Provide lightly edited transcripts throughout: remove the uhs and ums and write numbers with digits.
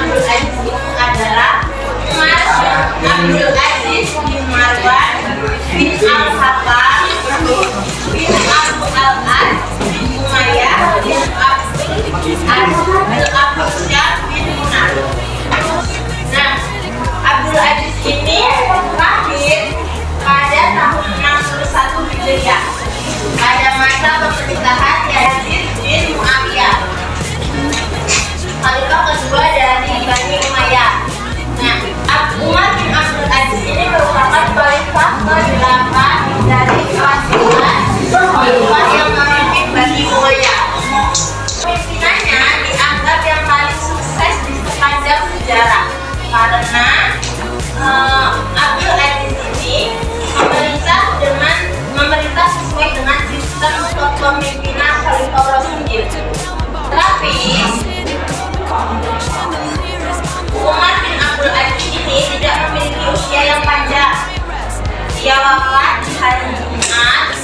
Abdul Aziz itu adalah Umar Abdul Aziz bin Marwan bin Al-Hakam bin Abu Al-As bin Umayyah bin Abdul Syah bin Munar. Nah, Abdul Aziz ini lahir pada tahun 61 Hijriah pada masa pemerintahan Yazid bin Muawiyah, khalifah kedua dari Bani Umayyah. Nah, Umar bin Abdul Aziz ini merupakan khalifah ke-8 dari khalifah yang memimpin Bani Umayyah. Pimpinannya dianggap yang paling sukses di sepanjang sejarah karena Abdul Aziz ini memerintah sesuai dengan sistem kepemimpinan Khalifah Rasyidin. Tapi Umar bin Abdul Aziz ini tidak memiliki usia yang panjang. Dia wafat di hari Jumat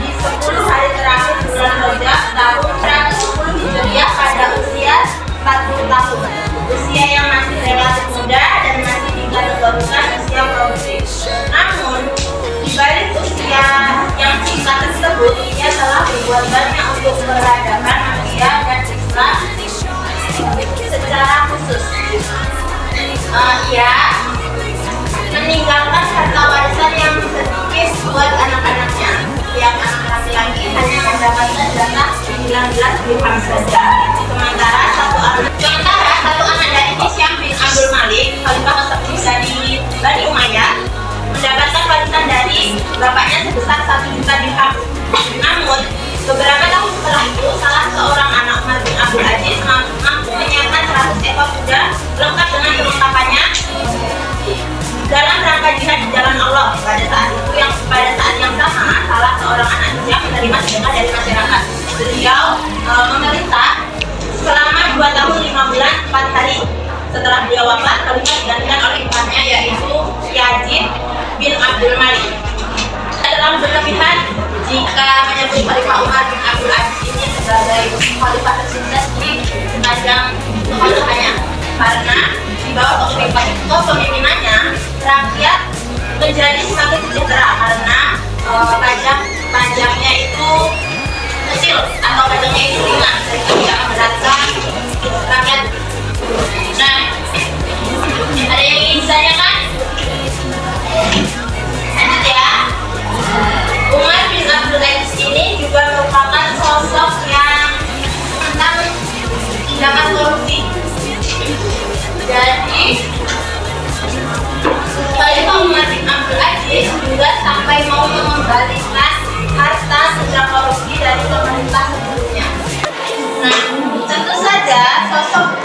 di 10 hari terakhir bulan Rajab tahun 110 Hijriah pada usia 40 tahun. Usia yang masih relatif muda dan masih dikategorikan usia produktif. Namun di balik usia yang singkat tersebut, ia telah berbuat banyak untuk memperadaban manusia dan Islam secara khusus. Ia meninggalkan harta warisan yang sedikit buat anak-anaknya. Yang anak laki-laki hanya mendapatkan jatah 19 dirham saja. Sementara satu anak dari Hisyam bin Abdul Malik, khalifah ke-10 di Bani Umayyah, mendapatkan warisan dari bapaknya sebesar 1 juta dirham. Namun, beberapa tahun setelah itu, salah seorang anak Umar bin Abdul Aziz mampu menyiapkan 100 ekor kuda lengkap dengan perlengkapannya dalam rangka jihad di jalan Allah. Pada saat yang sama, salah seorang anak Hisyam menerima sedekah dari masyarakat. Beliau memerintah selama 2 tahun 5 bulan 4 hari. Setelah beliau wafat, khalifah digantikan oleh ibunya, yaitu Yazid bin Abdul Malik. Dalam berlebihan jika menyebut Khalifah Umar bin Abdul Aziz ini sebagai khalifah tersukses di sepanjang kekhalifahannya, karena di bawah kepemimpinannya rakyat menjadi semakin sejahtera karena pajaknya itu kecil atau pajaknya itu ringan sehingga tidak memberatkan rakyat. Nah, ada yang ingin ditanyakan? Lanjut ya. Umar bin Abdul Aziz ini juga merupakan sosok yang tentang tindakan korupsi. Jadi, Khalifah Umar bin Abdul Aziz juga sampai mau mengembalikan harta sejak korupsi dari pemerintah sebelumnya. Nah, tentu saja sosok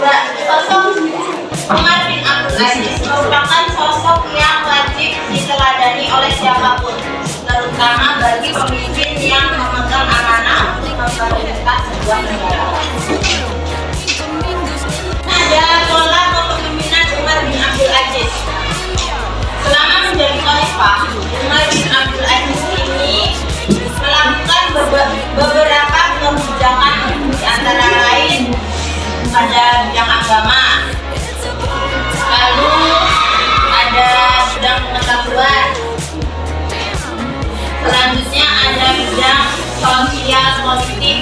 Umar bin Abdul Aziz merupakan sosok yang wajib diteladani oleh siapapun, terutama bagi pemimpin yang memegang amanah untuk memerintah sebuah negara. Ada pola kepemimpinan Umar bin Abdul Aziz. Selama menjadi khalifah, Umar bin Abdul Aziz ini melakukan beberapa kebijakan, di antara lain pada bidang agama, lalu ada bidang pengetahuan, selanjutnya ada bidang sosial politik,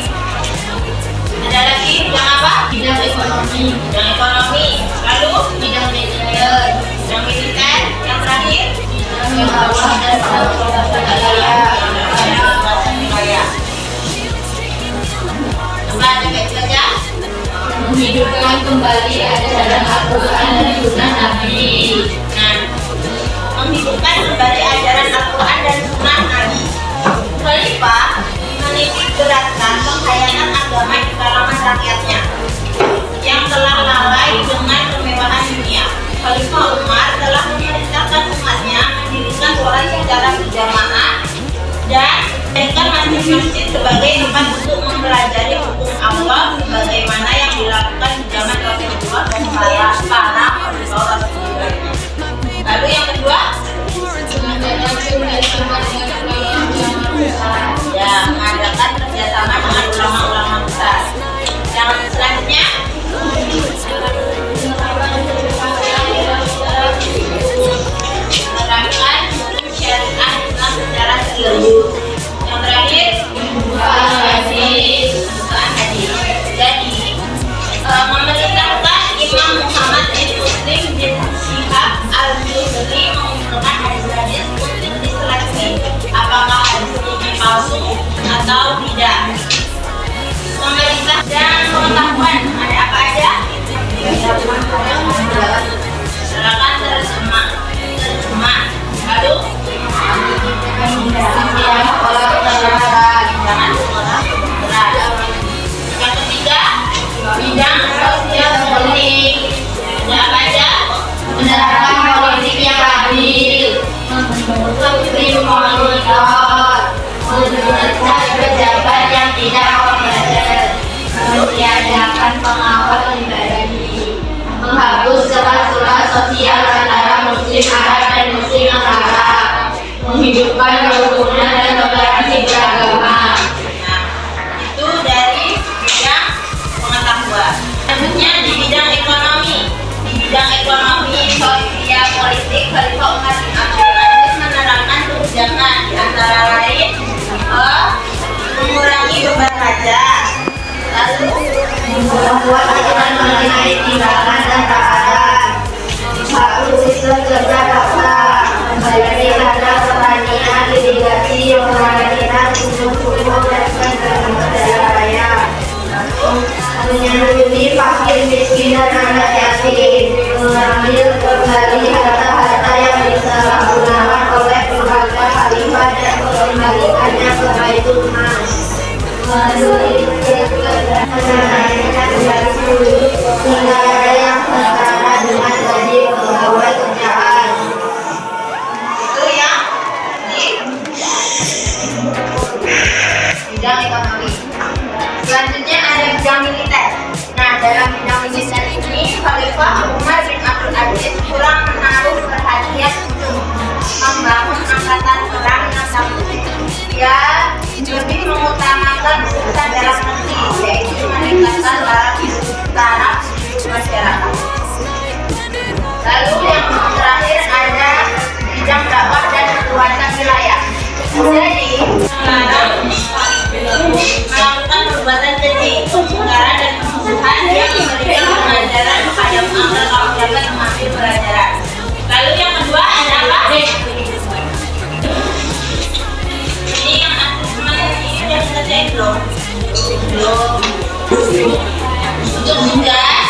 ada lagi bidang apa? Bidang ekonomi, lalu bidang militer, yang terakhir bidang bawah dan menghidupkan kembali ajaran Al-Quran dan Sunnah Nabi. Nah, menghidupkan kembali ajaran Al-Quran dan Sunnah Nabi. Khalifah menitik beratkan penghayatan agama di kalangan rakyatnya yang telah lalai dengan kemewahan dunia. Khalifah Umar telah memerintahkan umatnya mendirikan sholat secara berjamaah dan menjadikan masjid-masjid sebagai tempat untuk mempelajari hukum Allah sebagaimana yang dilakukan di zaman Rasulullah dan para khalifah Rasulullah. Lalu yang kedua, mengadakan kerjasama dengan ulama-ulama besar. Yang selanjutnya pengetahuan ada apa aja? Silakan terjemah. Lalu jangan sekolah berat. Yang ketiga, bidang sosial politik. Ada apa aja? Menerapkan politik yang adil, membentuk tim monitor, memecat pejabat yang tidak kompeten, meniadakan pengawas pribadi, menghapus celah-celah sosial antara Muslim Arab dan Muslim Arab, menghidupkan kerukunan dan toleransi beragama. Nah, itu dari bidang pengetahuan. Selanjutnya di bidang ekonomi. Di bidang ekonomi, sosial, politik, Khalifah Umar bin Abdul Aziz menerapkan kebijakan di antara lain mengurangi beban pajak, lalu membuat aturan mengenai timbangan dan takaran, menghapus sistem kerja paksa, membayari harga pertanian, irigasi, pembangunan sumur-sumur dan daerah raya, menyelidiki fakir miskin dan anak yatim, mengambil kembali harta-harta yang disalahgunakan oleh keluarga khalifah dan mengembalikannya ke Baitul Mal, meneliti menanyakan dari dulu hingga ada yang setara dengan gaji pegawai kerjaan. Itu yang di bidang ekonomi. Selanjutnya ada bidang militer. Nah, dalam bidang militer ini Khalifah Umar bin Abdul Aziz kurang menaruh perhatian untuk membangun angkatan perang yang tangguh. Dia lebih mengutamakan urusan dalam negeri, yaitu meningkatkan taraf masyarakat. Lalu yang terakhir ada bidang dakwah dan perluasan wilayah. Jadi melakukan perbuatan keji, pertukaran dan pembunuhan yang memberikan pengajaran kepada agar kaum dapat mengambil pelajaran. Lalu yang kedua ada apa? Ini yang asesmen ini sudah selesai belum? Untuk tugas,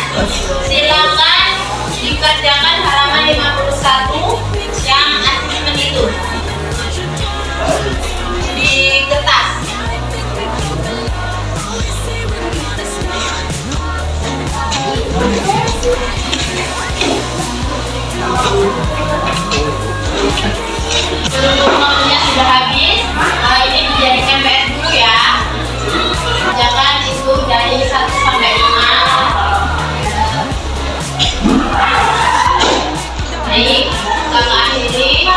silakan dikerjakan halaman 51 yang asesmen itu di kertas. Untuk waktunya sudah habis, ini dijadikan PR dulu ya. Jangan itu dari 1 sampai 5. Baik, kakak akhiri.